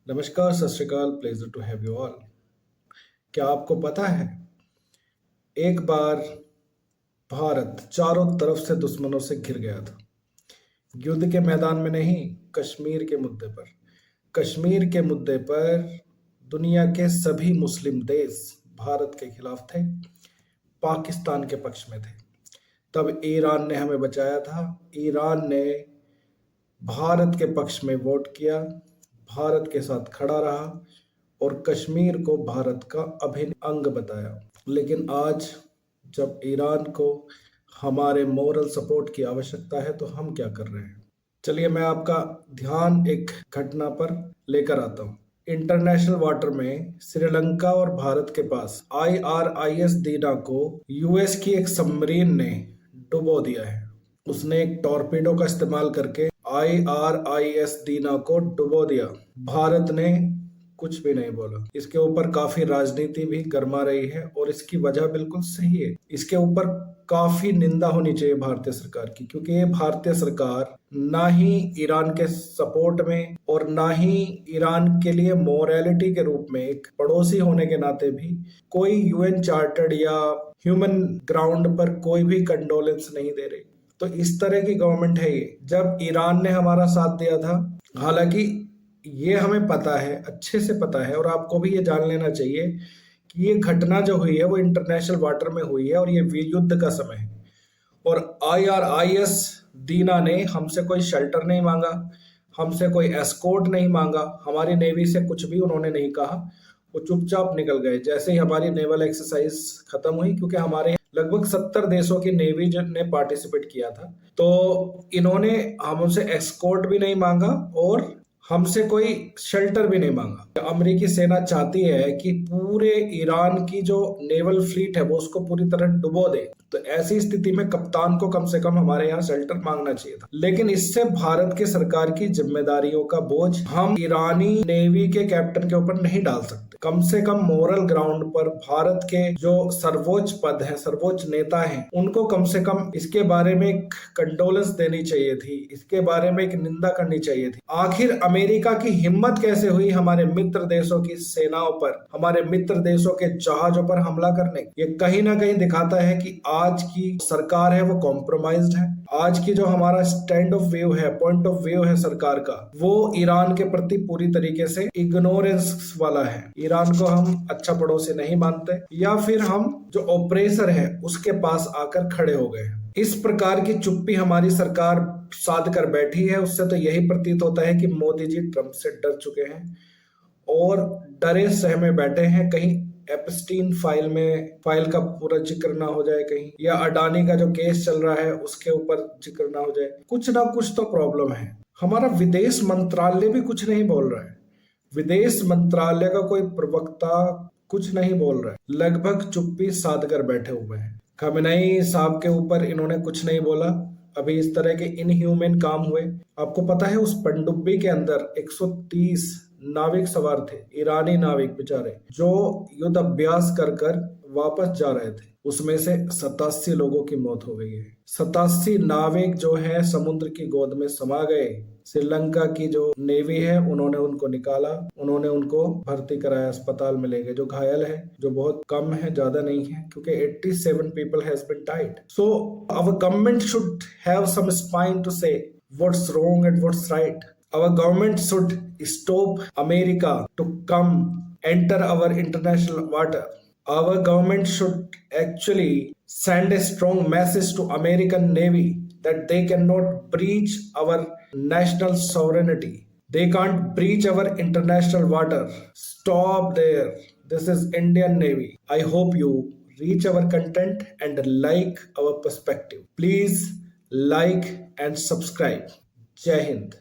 नमस्कार, सत श्री अकाल, pleasure to have you all. क्या आपको पता है, एक बार भारत चारों तरफ से दुश्मनों से घिर गया था। युद्ध के मैदान में नहीं, कश्मीर के मुद्दे पर। कश्मीर के मुद्दे पर दुनिया के सभी मुस्लिम देश भारत के खिलाफ थे, पाकिस्तान के पक्ष में थे। तब ईरान ने हमें बचाया था। ईरान ने भारत के पक्ष में वोट किया, भारत के साथ खड़ा रहा और कश्मीर को भारत का अभिन्न अंग बताया। लेकिन आज जब ईरान को हमारे मोरल सपोर्ट की आवश्यकता है तो हम क्या कर रहे हैं? चलिए मैं आपका ध्यान एक घटना पर लेकर आता हूँ। इंटरनेशनल वाटर में श्रीलंका और भारत के पास IRIS दीना को यूएस की एक सबमरीन ने डुबो दिया है। उसने एक टॉर्पीडो का इस्तेमाल करके IRIS दीना को डुबो दिया। भारत ने कुछ भी नहीं बोला। इसके ऊपर काफी राजनीति भी गर्मा रही है और इसकी वजह बिल्कुल सही है। इसके ऊपर काफी निंदा होनी चाहिए भारतीय सरकार की, क्योंकि ये भारतीय सरकार ना ही ईरान के सपोर्ट में और ना ही ईरान के लिए मोरालिटी के रूप में एक पड़ोसी होने के नाते भी कोई UN चार्टर्ड या ह्यूमन ग्राउंड पर कोई भी कंडोलेंस नहीं दे रही। तो इस तरह की गवर्नमेंट है ये। जब ईरान ने हमारा साथ दिया था, हालांकि ये हमें पता है, अच्छे से पता है, और आपको भी ये जान लेना चाहिए कि ये घटना जो हुई है वो इंटरनेशनल वाटर में हुई है और ये युद्ध का समय है। और IRIS दीना ने हमसे कोई शेल्टर नहीं मांगा, हमसे कोई एस्कॉर्ट नहीं मांगा, हमारी नेवी से कुछ भी उन्होंने नहीं कहा। वो चुपचाप निकल गए जैसे ही हमारी नेवल एक्सरसाइज खत्म हुई, क्योंकि हमारे लगभग 70 देशों की नेवी ने पार्टिसिपेट किया था। तो इन्होंने हमसे एस्कॉर्ट भी नहीं मांगा और हमसे कोई शेल्टर भी नहीं मांगा। अमेरिकी सेना चाहती है कि पूरे ईरान की जो नेवल फ्लीट है वो उसको पूरी तरह डुबो दे, तो ऐसी स्थिति में कप्तान को कम से कम हमारे यहाँ शेल्टर मांगना चाहिए था। लेकिन इससे भारत की सरकार की जिम्मेदारियों का बोझ हम ईरानी नेवी के कैप्टन के ऊपर नहीं डाल सकते। कम से कम मोरल ग्राउंड पर भारत के जो सर्वोच्च पद हैं, सर्वोच्च नेता हैं, उनको कम से कम इसके बारे में एक कंडोलेंस देनी चाहिए थी, इसके बारे में एक निंदा करनी चाहिए थी। आखिर अमेरिका की हिम्मत कैसे हुई हमारे मित्र देशों की सेनाओं पर, हमारे मित्र देशों के जहाजों पर हमला करने? ये कहीं ना कहीं दिखाता है कि आज की सरकार है वो कॉम्प्रोमाइज्ड है। आज की जो हमारा स्टैंड ऑफ व्यू है, पॉइंट ऑफ व्यू है सरकार का, वो ईरान के प्रति पूरी तरीके से इग्नोरेंस वाला है। ईरान को हम अच्छा पड़ोसी नहीं मानते, या फिर हम जो ऑपरेसर है उसके पास आकर खड़े हो गए। इस प्रकार की चुप्पी हमारी सरकार साध कर बैठी है। उससे तो यही प्रतीत होता है कि मोदी जी ट्रंप से डर चुके हैं और डरे सहमे बैठे हैं। कहीं एप्स्टीन फाइल का पूरा जिक्र ना हो जाए कहीं, या अडानी का जो केस चल रहा है उसके ऊपर जिक्र ना हो जाए। कुछ ना कुछ तो प्रॉब्लम है। हमारा विदेश मंत्रालय भी कुछ नहीं बोल रहा है। विदेश मंत्रालय का कोई प्रवक्ता कुछ नहीं बोल रहा है, लगभग चुप्पी साध कर बैठे हुए हैं। खamenei साहब के ऊपर इन्होंने कुछ नहीं बोला। अभी इस तरह के इनह्यूमन काम हुए। आपको पता है उस पनडुब्बी के अंदर 130 नाविक सवार थे, ईरानी नाविक बेचारे, जो युद्ध अभ्यास कर कर वापस जा रहे थे। उसमें से 87 लोगों की मौत हो गई है। 87 नाविक जो है समुद्र की गोद में समा गए। श्रीलंका की जो नेवी है उन्होंने उनको निकाला, उन्होंने उनको भर्ती कराया, अस्पताल में ले गए। जो घायल है, जो बहुत कम है, ज्यादा नहीं है, क्योंकि 87 people has been died. So our government should have some spine to say what's wrong and what's right. Our government should stop America to come enter our international water. Our government should actually send a strong message to American Navy that they cannot breach our national sovereignty. They can't breach our international water. Stop there. This is Indian Navy. I hope you reach our content and like our perspective. Please like and subscribe. Jai Hind.